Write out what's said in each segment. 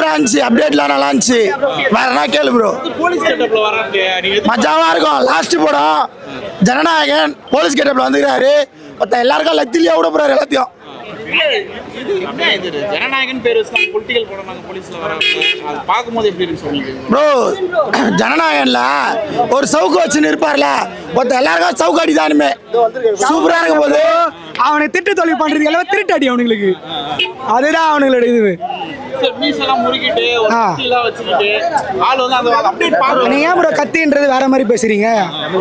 சூப்பரா இருந்துச்சு, அப்டேட்லாம் நல்லா இருந்துச்சு. வேற என்ன கேளு ப்ரோ. போலீஸ் கெட்டப்ல வராங்க மஜாவா இருக்கும். லாஸ்ட் படம் ஜனநாயகன் போலீஸ் கெட்டப்ல வந்துக்கிறாரு. மொத்த எல்லாருக்கும் லத்திலியா விட போறாரு எல்லாத்தையும். ஜனநாயகன் பேர் வச்சு பொலிட்டிக்கல் படம் நாங்கள் போலீஸ்ல வராங்க. அது பார்க்கும்போது எப்படி இருக்கு சொன்னீங்க ப்ரோ? ஜனநாயகன்ல ஒரு சவுக்கு வச்சுன்னு இருப்பார்ல, மொத்த எல்லாருக்கும் சவுக்கு அடிதானுமே சூப்பரா இருக்க போது. அவனை திட்டு தொழில் பண்றது எல்லாம் திருட்டு அடி அவனுங்களுக்கு. அதுதான் அவனுங்களோட இது. நீங்க ஏன் ப்ரோ கத்தின்றது வேற மாதிரி பேசுறீங்க?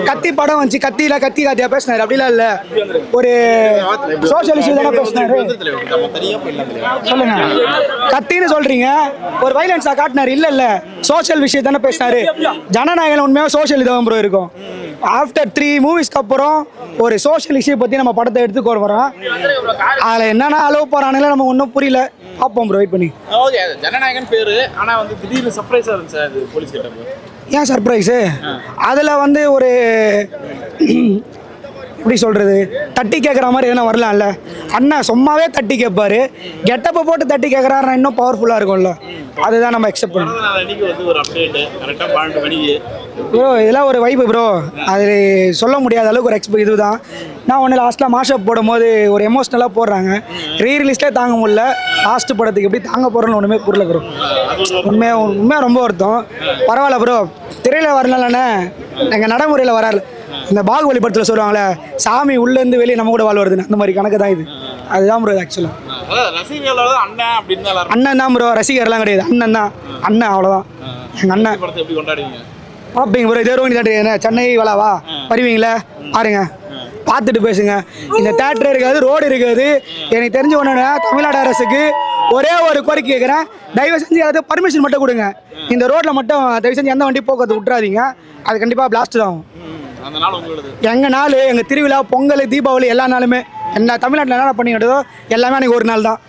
கத்தி படம் வந்துச்சு, கத்தியில கத்தி காத்தியா பேசினாரு, அப்படிலாம் இல்ல. ஒரு சோசியல் இஷ்யூ தானே பேசினாரு. சொல்லுங்க, கத்தின்னு சொல்றீங்க, ஒரு வைலன்ஸா காட்டினாரு. இல்ல சோசியல் விஷயம் தானே பேசினாரு. ஜனநாயகம் உண்மையாக சோசியல் இதான் ப்ரோ இருக்கும். ஆஃப்டர் 3 மூவிஸ்க்கு அப்புறம் ஒரு சோசியல் இஷ்யூ பத்தி நம்ம படத்தை எடுத்துக்கோ வரோம். அதுல என்னன்னா அளவு போறானுங்களே நம்ம ஒன்றும் புரியல. பார்ப்போம் ப்ரோ, வெயிட் பண்ணி. ஜனநாயகன் பேரு, ஆனா வந்து திடீர்னு சர்ப்ரைஸா இருந்துச்சு அது போலீஸ் கெட்டப். ஏன் சர்ப்ரைஸு? அதில் வந்து ஒரு எப்படி சொல்கிறது, தட்டி கேட்குற மாதிரி எதனா வரலாம்ல. அண்ணன் சும்மாவே தட்டி கேட்பாரு, கெட்டப்பை போட்டு தட்டி கேட்குறாருன்னா இன்னும் பவர்ஃபுல்லாக இருக்கும்ல. அதுதான் நம்ம எக்ஸெப்ட் பண்ணணும் ப்ரோ. இதெல்லாம் ஒரு வைப்பு ப்ரோ, அது சொல்ல முடியாத அளவுக்கு ஒரு இதுதான். நான் ஒன்று லாஸ்ட்டில் மாஷப் போடும்போது ஒரு எமோஷ்னலாக போடுறாங்க, ரீரிலீஸ்லேயே தாங்க முடியல. லாஸ்ட்டு படத்துக்கு எப்படி தாங்க போகிறோன்னு ஒன்றுமே புரியல ப்ரோ. உண்மையாக ரொம்ப வருத்தம். பரவாயில்ல ப்ரோ, திரையில் வரலண்ணே, எங்கள் நடைமுறையில் வராரு. இந்த பாகுபலி படத்தில் சொல்லுவாங்களே, சாமி உள்ளேருந்து வெளியே நம்ம கூட வாழ் வருதுன்னு, அந்த மாதிரி கணக்கு தான் இது. அதுதான் ப்ரோ ஆக்சுவலாக. அண்ணன் தான் ப்ரோ, ரசிகர்லாம் கிடையாது, அண்ணன் தான். அண்ணன் அவ்வளோதான் எங்கள் அண்ணன். பார்ப்பீங்க ப்ரோ, இதே ரோனி தேட்டர் என்ன சென்னை வளாவா வருவீங்களே, பாருங்க, பார்த்துட்டு பேசுங்க. இந்த தேட்டர் இருக்காது, ரோடு இருக்காது. எனக்கு தெரிஞ்ச ஒன்று, தமிழ்நாடு அரசுக்கு ஒரே ஒரு கோரிக்கை கேட்குறேன், தயவு செஞ்சு அதாவது பர்மிஷன் மட்டும் கொடுங்க. இந்த ரோட்டில் மட்டும் தயவு செஞ்சு எந்த வண்டி போக்குவரத்து விட்டுறாதீங்க. அது கண்டிப்பாக பிளாஸ்ட் தான் ஆகும். எங்கள் நாள், எங்கள் திருவிழா, பொங்கல், தீபாவளி எல்லா நாளுமே என்ன தமிழ்நாட்டில் என்னென்ன பண்ணிக்கிட்டதோ எல்லாமே எனக்கு ஒரு நாள் தான்.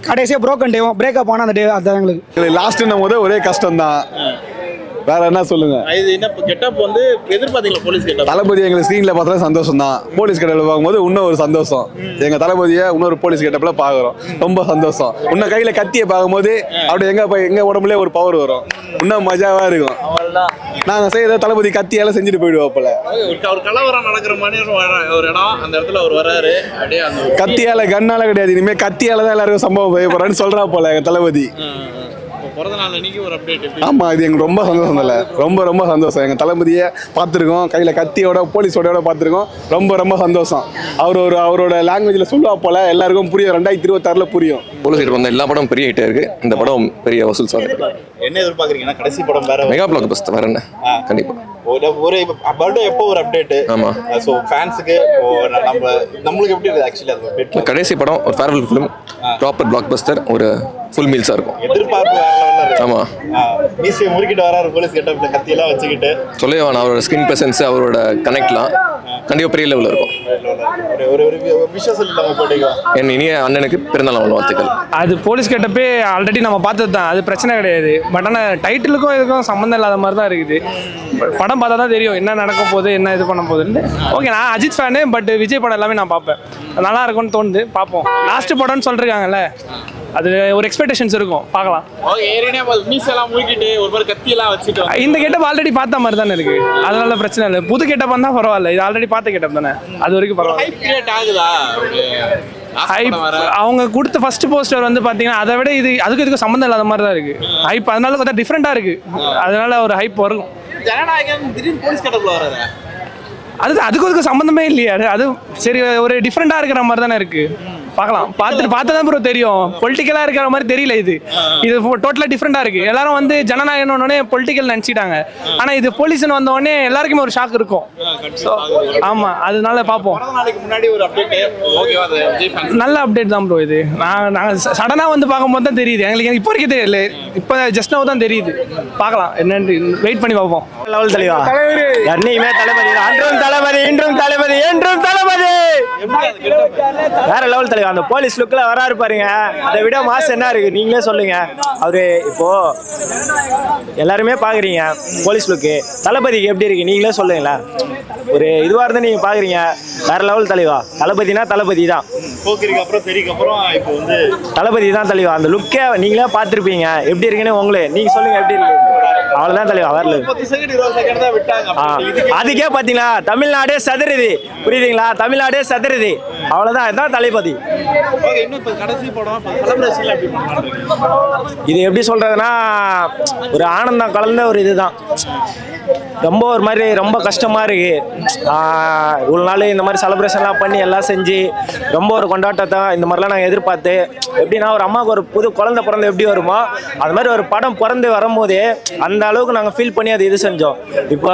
கடைசியாக புரோக்கன் டேவும் பிரேக்கப் ஆனால் அந்த டே அதுதான் எங்களுக்கு லாஸ்ட்டுன்னும் போது ஒரே கஷ்டம் தான். வேற என்ன சொல்லுங்க. இது என்ன கெட்டப் வந்து எதிர்பார்த்தீங்களா? போலீஸ் கெட்டப் தளபதி எங்களுக்கு ஸ்க்ரீன்ல பார்த்தா சந்தோஷம் தான். போலீஸ் கெட்டப்ல பார்க்கும்போது இன்னும் ஒரு சந்தோஷம். எங்க தளபதியை இன்னொரு போலீஸ் கெட்டப்ல பார்க்குறோம், ரொம்ப சந்தோஷம். இன்னும் கையில கத்தியை பார்க்கும்போது அப்படி எங்க உடம்புல ஒரு பவர் வரும், இன்னும் மஜாவா இருக்கும். நாங்க செய்யற தளபதி கத்தியால செஞ்சுட்டு போயிடுவோம். போல ஒரு கலவரம் நடக்கிற மாதிரி ஒரு இடம், அந்த இடத்துல அவர் வராரு, அப்படியே அந்த கத்தியால கண்ணால கிடையாது, இனிமே கத்தியால தான் எல்லாருக்கும் சம்பவம் செய்ய போறான்னு சொல்றா போல எங்க தளபதி. ஆமா, இது எங்களுக்கு ரொம்ப சந்தோஷம் இல்ல, ரொம்ப ரொம்ப சந்தோஷம். எங்க தளபதியை பார்த்துருக்கோம், கையில கத்தியோட போலீஸோட பார்த்துருக்கோம், ரொம்ப ரொம்ப சந்தோஷம். அவரோட லாங்குவேஜ்ல சொல்லுவா போல, எல்லாருக்கும் புரியும். 2026 புரியும். போலீஸ் கிட்ட வந்த எல்லா படம் பெரிய ஹிட்டா இருக்கு. இந்த படம் பெரிய வசூல் சாதனை. என்ன எதிர்பார்க்குறீங்கன்னா கடைசி படம் வேற மெகா பிளாக் பஸ்ட் வேற என்ன? கண்டிப்பா ஒரு பர்த்டே எப்போ ஒரு அப்டேட். ஆமா, சோ ஃபேன்ஸ்க்கு நம்மளுக்கு எப்படி இருக்கு ஆக்சுவலி அது அப்டேட்? கடைசி படம் ஒரு farewell film, proper black Bastar, ஒரு ஃபுல் மீல்ஸா இருக்கும். எதிர்பார்ப்பு வேற லெவல்ல இருக்கு. ஆமா, மீசியை முறுக்கிட்டு வராரு போலீஸ் கெட்டப்ல, கத்தி எல்லாம் வச்சுக்கிட்டு. சொல்லவே வேணாம், அவரோட ஸ்கிரீன் பிரசன்ஸ், அவரோட கனெக்ட்லாம் கண்டிப்பா பெரிய லெவலில் இருக்கும். ஒரு விஷயம் சொல்லி நம்ம போட்டுக்கோ. என் இனிய அண்ணனுக்கு பிறந்தநாள் வாழ்த்துக்கள். அது போலீஸ் கெட்டப்பே ஆல்ரெடி நம்ம பார்த்தது தான், அது பிரச்சனை கிடையாது. பட் ஆனால் டைட்டிலுக்கும் இதுக்கும் சம்மந்தம் இல்லாத மாதிரி தான் இருக்குது. படம் பார்த்தா தான் தெரியும் என்ன நடக்க போகுது, என்ன இது பண்ண போகுதுன்னு. ஓகே, நான் அஜித் ஃபேனு, பட் விஜய் படம் எல்லாமே நான் பார்ப்பேன். நல்லா இருக்கும்னு தோணுது, பார்ப்போம். லாஸ்ட் படம்னு சொல்லிருக்காங்கல்ல, அது ஒரு எக்ஸ்பெக்டேஷன்ஸ் இருக்கும், பார்க்கலாம். இந்த கெட்டப் ஆல்ரெடி பார்த்த மாதிரி தானே இருக்கு, அதனால பிரச்சனை இல்லை. புது கெட்டப் வந்தா பரவாயில்ல, இது ஆல்ரெடி பார்த்த கெட்டப் தானே, அது வரைக்கும் பரவாயில்ல. அவங்க கொடுத்த ஃபர்ஸ்ட் போஸ்டர் வந்து பாத்தீங்கன்னா அதை விட இது அதுக்கு சம்மந்தம் இல்லாத மாதிரி தான் இருக்கு. ஹைப் அதனால கொஞ்சம் டிஃப்ரெண்டா இருக்கு, அதனால ஒரு ஹைப் வரும். ஜனநாயகம் திடீர்னு போலீஸ் கெட்டப்ல வராரு, அதுக்கு சம்மந்தமே இல்லையா? அது சரி, ஒரு டிஃப்ரெண்டா இருக்கிற மாதிரி தானே இருக்கு. பார்க்கலாம், பார்த்ததான் ப்ரோ தெரியும். பொலிட்டிக்கலா இருக்கிற மாதிரி தெரியல, இது டோட்டலா டிஃப்ரெண்டா இருக்கு. எல்லாரும் வந்து ஜனநாயகம் உடனே பொலிட்டிக்கல் நினைச்சிட்டாங்க, ஆனா இது போலீஸ்னு வந்த உடனே எல்லாருக்குமே ஒரு ஷாக் இருக்கும். ஆமா, அதனால பார்ப்போம். நல்ல அப்டேட் தான் ப்ரோ இது. நாங்கள் சடனா வந்து பார்க்கும்போது தான் தெரியுது எங்களுக்கு, இப்போ வரைக்கும் தெரியல, இப்போ ஜஸ்ட் நவ் தான் தெரியுது. பார்க்கலாம், என்னன்னு வெயிட் பண்ணி பார்ப்போம். லெவல் தெளிவா என்னைக்குமே தளபதி, அன்றும் தளபதி, இன்றும் தளபதி, என்றும் தளபதி. வேற லெவல் தலைவர். அந்த போலீஸ் லுக்ல வராரு பாருங்க, அதை விட மாசம் என்ன இருக்கு நீங்களே சொல்லுங்க. அவரு இப்போ எல்லாருமே பாக்குறீங்க போலீஸ் லுக்கு, தளபதிக்கு எப்படி இருக்கு நீங்களே சொல்லுங்களேன். ஒரு இதுவாக இருந்து நீங்கள் பார்க்குறீங்க, வேற லெவல் தலைவா. தளபதினா தளபதி தான். போக்கிரிக்கு அப்புறம் தெறிக்கு அப்புறம் இப்போ வந்து தளபதி தான் தலைவா. அந்த லுக்கே நீங்களே பார்த்துருப்பீங்க எப்படி இருக்குன்னு. உங்களே நீங்கள் சொல்லுங்கள் எப்படி இருக்கு. அவ்வளோதான் தலைவா. வரல 10 செகண்ட் 20 செகண்ட் தான் விட்டாங்க. அதுக்கே பார்த்தீங்களா தமிழ்நாடே சதுருது. புரியுதுங்களா? தமிழ்நாடே சதுருது. அவ்வளோதான். இதுதான் தளபதி. ஓகே, இன்னும் இப்போ கடைசி படம் செலிப்ரேஷன்ல எப்படி பண்ணுறாங்க? இது எப்படி சொல்கிறதுனா ஒரு ஆனந்தம் கலந்த ஒரு இதுதான். ரொம்ப ஒரு மாதிரி ரொம்ப கஷ்டமாக இருக்குது. ஒரு நாள் இந்த மாதிரி செலிப்ரேஷன்லாம் பண்ணி எல்லாம் செஞ்சு ரொம்ப ஒரு கொண்டாட்டத்தை இந்த மாதிரிலாம் நாங்கள் எதிர்பார்த்து, எப்படின்னா ஒரு அம்மாவுக்கு ஒரு புது குழந்தை பிறந்து எப்படி வருமோ அது மாதிரி ஒரு படம் பிறந்து வரும்போதே அந்த அளவுக்கு நாங்கள் ஃபீல் பண்ணி அது இது செஞ்சோம். இப்போ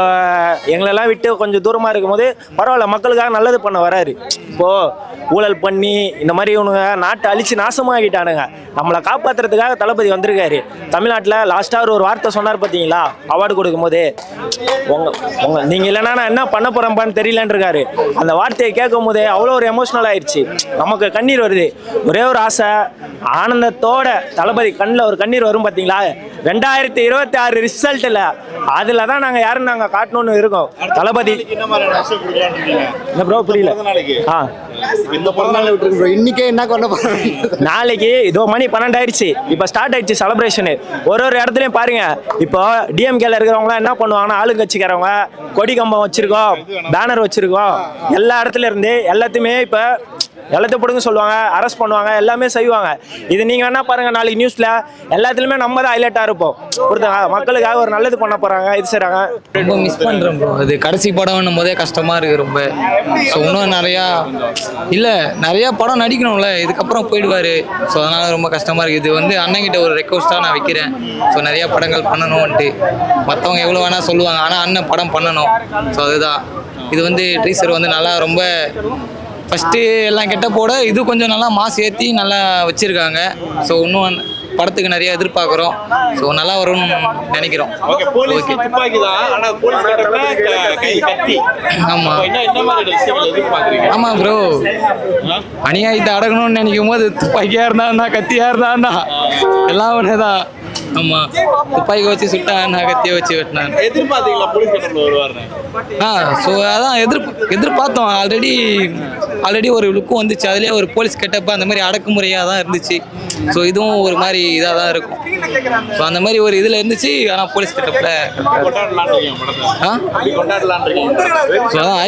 எங்களெல்லாம் விட்டு கொஞ்சம் தூரமாக இருக்கும்போது பரவாயில்ல, மக்களுக்காக நல்லது பண்ண வராரு. இப்போது ஊழல் பண்ணி இந்த மாதிரி இவனுங்க நாட்டை அழிச்சு நாசமாகிட்டானுங்க. நம்மளை காப்பாற்றுறதுக்காக தளபதி வந்திருக்காரு. தமிழ்நாட்டில் லாஸ்ட்டாக ஒரு வார்த்தை சொன்னார் பார்த்தீங்களா, அவார்டு கொடுக்கும்போது, நீங்கள் இல்லைன்னா நான் என்ன பண்ண போகிறேன்பான்னு தெரியலன்றிருக்காரு. அந்த வார்த்தையை கேட்கும் போதே அவ்வளோ ஒரு எமோஷ்னல் ஆயிடுச்சு. நமக்கு கண்ணீர் வருது. ஒரே ஒரு ஆசை, ஆனந்தத்தோட தளபதி கண்ணில் ஒரு கண்ணீர் வரும் பார்த்தீங்களா, 2026 ரிசல்ட்டில் அதில் தான் நாங்கள் யாருன்னு நாங்கள் காட்டணும்னு இருக்கோம். தளபதி என்ன ப்ரோ புரியல? இந்த பிறந்தநாள் விட்டுருக்கு. இன்னைக்கே என்ன கொண்டு போறோம்? நாளைக்கு இதோ மணி 12 ஆயிடுச்சு. இப்போ ஸ்டார்ட் ஆயிடுச்சு செலிப்ரேஷனு. ஒரு இடத்துலையும் பாருங்க. இப்போ டிஎம்கேல இருக்கிறவங்களாம் என்ன பண்ணுவாங்கன்னா, ஆளுங்கட்சிக்காரவங்க கொடி கம்பம் வச்சிருக்கோம், பேனர் வச்சிருக்கோம், எல்லா இடத்துல இருந்து எல்லாத்தையுமே இப்போ எல்லாத்தையும் போடுங்க சொல்லுவாங்க, அரெஸ்ட் பண்ணுவாங்க, எல்லாமே செய்வாங்க. இது நீங்கள் என்ன பாருங்க, நாளைக்கு நியூஸில் எல்லாத்துலேயுமே நம்ம தான் ஹைலைட்டாக இருப்போம். ஒருத்தங்க மக்களுக்காக ஒரு நல்லது பண்ண போகிறாங்க, இது செய்கிறாங்க. ரொம்ப மிஸ் பண்ணுறோம் ப்ரோ. அது கடைசி படம்னும் போதே கஷ்டமாக இருக்குது ரொம்ப. ஸோ இன்னும் நிறையா படம் நடிக்கணும்ல, இதுக்கப்புறம் போயிடுவார். ஸோ அதனால் ரொம்ப கஷ்டமாக இருக்குது. இது வந்து அண்ணன்கிட்ட ஒரு ரெக்வஸ்ட்டாக நான் வைக்கிறேன். ஸோ நிறையா படங்கள் பண்ணணும்ன்ட்டு. மற்றவங்க எவ்வளோ வேணால் சொல்லுவாங்க, ஆனால் அண்ணன் படம் பண்ணணும். ஸோ அதுதான். இது வந்து டீசர் வந்து நல்லா ரொம்ப ஃபஸ்ட்டு எல்லாம் கெட்ட போட இது கொஞ்சம் நல்லா மாஸ் ஏற்றி நல்லா வச்சுருக்காங்க. ஸோ இன்னும் படத்துக்கு நிறைய எதிர்பார்க்குறோம். ஸோ நல்லா வரும்னு நினைக்கிறோம். ஆமாம் ஆமாம் ப்ரோ. அநியாயத்தை அடக்கணும்னு நினைக்கும் போது துப்பாக்கியாக இருந்தான்னா கத்தியாக இருந்தான்னா எல்லாம் ஒன்று தான். ஆமாம், துப்பாக்கி வச்சு சுட்டான், கத்தியை வச்சு வெட்டினான். ஸோ அதான் எதிர்பார்த்தோம். ஆல்ரெடி ஒரு லுக்கும் வந்துச்சு. அதுலேயே ஒரு போலீஸ் கெட்டப்ப அந்த மாதிரி அடக்குமுறையாக தான் இருந்துச்சு. ஸோ இதுவும் ஒரு மாதிரி இதாக தான் இருக்கும். ஸோ அந்த மாதிரி ஒரு இதில் இருந்துச்சு. ஆனால் போலீஸ் கெட்டப்பில் ஸோ அதான்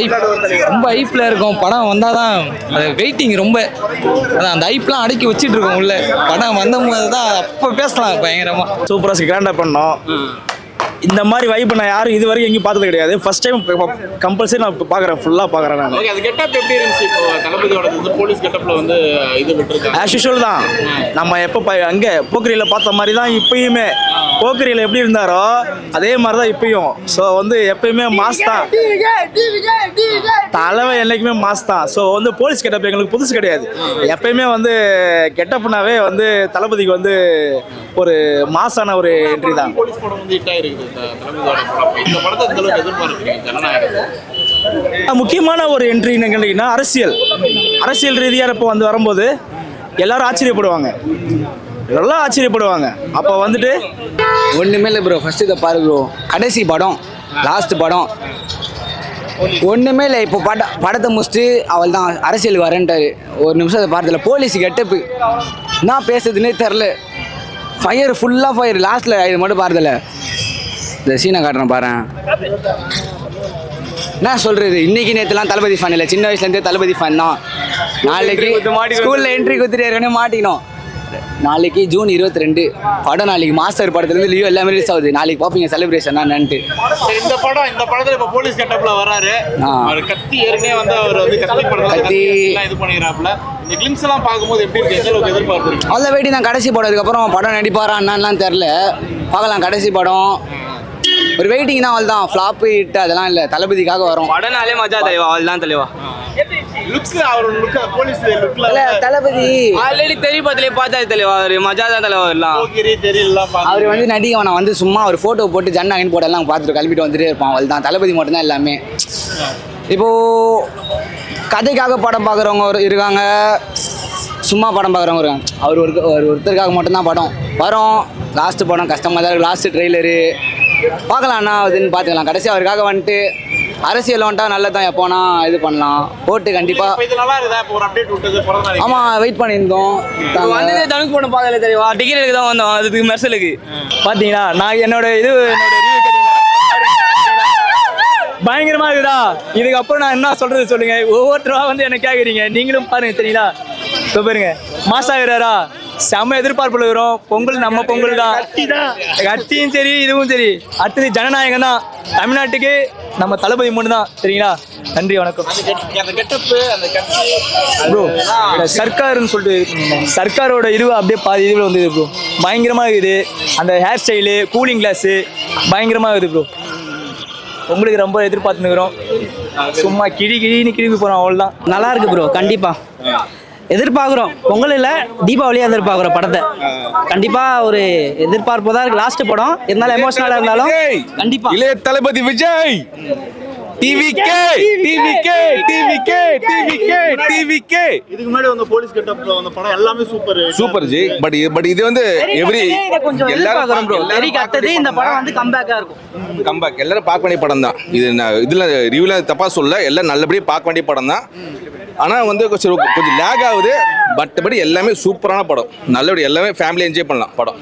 ரொம்ப ஐப்பில் இருக்கும். படம் வந்தால் தான் அது வெயிட்டிங் ரொம்ப. அதான் அந்த ஐப்லாம் அடக்கி வச்சுட்டு இருக்கோம் உள்ள. படம் வந்த போது தான் அப்போ பேசலாம் பயங்கரமாக. சூப்பராக கிராண்டாக பண்ணோம். இந்த மாதிரி வைப் நான் யாரும் இது வரைக்கும் எங்கேயும் பார்த்தது கிடையாது. ஃபர்ஸ்ட் டைம் கம்பல்சரி நான் பார்க்குறேன், ஃபுல்லாக பார்க்குறேன் நான். ஓகே, அது கெட்டப் எப்படி இருந்துச்சு? இப்போ தளபதியோட போலீஸ் கெட்டப்ல வந்து இது விட்டுருக்காங்க. ஆஸ் யூஷுவல் தான். நம்ம எப்போ அங்கே போக்கிரியில் பார்த்த மாதிரி தான் இப்பயுமே. போக்கிரியில் எப்படி இருந்தாரோ அதே மாதிரி தான் இப்பயும். ஸோ வந்து எப்பயுமே மாஸ் தான். தலைவை என்றைக்குமே மாஸ் தான். ஸோ வந்து போலீஸ் கெட்டப் எங்களுக்கு புதுசு கிடையாது. எப்பயுமே வந்து கெட்டப்னாவே வந்து தளபதிக்கு வந்து ஒரு மாசான ஒரு என்ட்ரி தான். போலீஸ் படம் வந்து ஹிட் ஆயிருக்குது தளபதியோட படம். இந்த படத்தை எந்த அளவுக்கு எதிர்பார்க்குறீங்க? ஜனநாயகம் முக்கியமான ஒரு என்ட்ரி என்னன்னா அரசியல் ரீதியாக இப்போ வந்து வரும்போது எல்லாரும் ஆச்சரியப்படுவாங்க, எல்லாம் ஆச்சரியப்படுவாங்க. அப்போ வந்துட்டு ஒன்றுமே இல்லை ப்ரோ. ஃபஸ்ட்டு இதை பாரு ப்ரோ, கடைசி படம், லாஸ்ட் படம், ஒன்றுமே இல்லை. இப்போ படத்தை முடிச்சுட்டு அவள் தான் அரசியலுக்கு வரேன்ட்டாரு. ஒரு நிமிஷம் அதை பார்த்ததில்ல. போலீஸ் கெட்டப்பு என்ன பேசுறதுன்னே தெரில. ஃபயர் ஃபுல்லாக ஃபயர். லாஸ்ட்டில் இது மட்டும் பார்த்ததில்ல. இந்த சீனை காட்டுறேன் பாரு. என்ன சொல்கிறது, இன்றைக்கி நேற்றுலாம் தளபதி ஃபேன் இல்லை, சின்ன வயசுலேருந்தே தளபதி ஃபேன் தான். நாளைக்கு ஸ்கூலில் என்ட்ரி கொடுத்துட்டு ஏற்கனவே மாட்டிக்கணும். நாளைக்கு ஜூன் 22 படம். நாளைக்கு மாஸ்டர் படத்துலேருந்து லீவ் எல்லாமே ரிலீஸ் ஆகுது. நாளைக்கு பார்ப்பீங்க செலிப்ரேஷன் என்னன்ட்டு. இந்த படத்தில் இப்போ போலீஸ் கெட்டப்ல வராரு. கத்தி ஏற்கனவே வந்து அவர் வந்து கத்தி இது பண்ணிக்கிறாப்புல. இந்த கிளிம்ஸ் எல்லாம் பார்க்கும்போது எப்படி இருக்கு? எந்த அளவுக்கு எதிர்பார்க்குறீங்க? அவ்வளோ வெயிட்டி தான். கடைசி படம், அதுக்கப்புறம் படம் நடிப்பாரா என்னலாம் தெரில, பார்க்கலாம். கடைசி படம் ஒரு வெயிட்டிங் தான். அவள் தான் ஃப்ளாப் ஹிட் அதெல்லாம் இல்லை, தளபதிக்காக வரும். படம்னாலே மஜா தலைவா, அவள் தான் தலைவா. தளபதி ஆல்ரெடி தெரியப்பதிலே பார்த்தா தலைவா, அவர் மஜா தான் தலைவா. அவர் வந்து நடிக்க வேணாம், வந்து சும்மா ஒரு ஃபோட்டோ போட்டு ஜன்னாகின்னு போட்டெல்லாம் பார்த்துட்டு கிளம்பிட்டு வந்துட்டே இருப்பான். அவள் தான். தளபதி மட்டும்தான் எல்லாமே. இப்போது கதைக்காக படம் பார்க்குறவங்க இருக்காங்க, சும்மா படம் பார்க்குறவங்க இருக்காங்க. அவர் ஒருத்தருக்காக மட்டும்தான் படம் வரும். லாஸ்ட்டு படம் கஷ்டமாக தான் இருக்குது. லாஸ்ட்டு ட்ரெய்லரு பார்க்கலாம், என்ன ஆகுதுன்னு பார்த்துக்கலாம். கடைசி அவருக்காக வந்துட்டு அரசியல் வந்துட்டா நல்லதான், எப்போனா இது பண்ணலாம், ஓட்டு கண்டிப்பாக. இப்ப இது நல்லா இருக்குதா? இப்போ ஒரு அப்டேட் விட்டது பிறந்த நாளைக்கு. ஆமாம், வெயிட் பண்ணியிருந்தோம். வந்ததே தனுஷ் படம் பார்க்கல தெரியுமா, டிக்கெட்டுக்கு தான் வந்தோம், அதுக்கு மெர்சலுக்கு. பார்த்தீங்களா, நான் என்னோட ரிவ்யூ பயங்கரமா இருக்குதா? இதுக்கப்புறம் நான் என்ன சொல்றது சொல்லுங்க. ஒவ்வொருத்தரா வந்து என்ன கேட்குறீங்க, நீங்களும் பாருங்க சரிங்களா. இப்போ பாருங்க, மாசாகிறாரா, செம்ம எதிர்பார்ப்புல வரும். பொங்கல் நம்ம பொங்கல் தான், கட்சியும் சரி இதுவும் சரி. அடுத்தது ஜனநாயகம் தான், தமிழ்நாட்டுக்கு நம்ம தளபதி மட்டும் தான் சரிங்களா. நன்றி, வணக்கம். அந்த கெட்டப், அந்த கட்சி ப்ரோ, சர்க்காருன்னு சொல்லிட்டு சர்க்காரோட இதுவை அப்படியே பாதி இதுவில் வந்து ப்ரோ பயங்கரமாக இருக்குது. அந்த ஹேர் ஸ்டைலு, கூலிங் கிளாஸு பயங்கரமாக இருக்குது ப்ரோ. உங்களுக்கு ரொம்ப எதிர்பார்த்துனுக்குறோம். சும்மா கிழின்னு கிளம்பி போகிறோம், அவ்வளோதான். நல்லா இருக்கு ப்ரோ, கண்டிப்பாக எதிர்பார்க்குறோம். பொங்கல் இல்லை, தீபாவளியாக எதிர்பார்க்குறோம் படத்தை. கண்டிப்பாக ஒரு எதிர்பார்ப்பு தான் இருக்குது. லாஸ்ட் படம் இருந்தாலும் எமோஷனலாக இருந்தாலும் கண்டிப்பாக இளைய தளபதி விஜய் டிவிகே டிவிகே டிவிகே டிவிகே டிவிகே. இதுக்கு முன்னாடி வந்து போலீஸ் கெட்டப்ல வந்த படம் எல்லாமே சூப்பர் ஜி. பட் இது வந்து எவ்ரி கொஞ்சம் எதிர்பார்க்குறோம் ப்ரோ. வெறிக்கு அடுத்தது இந்த படம் வந்து கம்பேக்காக இருக்கும். கம்பேக் எல்லாரும் பார்க்க வேண்டிய படம் தான் இது. இதில் ரிவ்யூல தப்பாக சொல்ல, எல்லாம் நல்லபடியாக பார்க்க வேண்டிய படம் தான். ஆனால் வந்து கொஞ்சம் லேக் ஆகுது. பட் எல்லாமே சூப்பரான படம், நல்லபடி எல்லாமே ஃபேமிலி என்ஜாய் பண்ணலாம் படம்.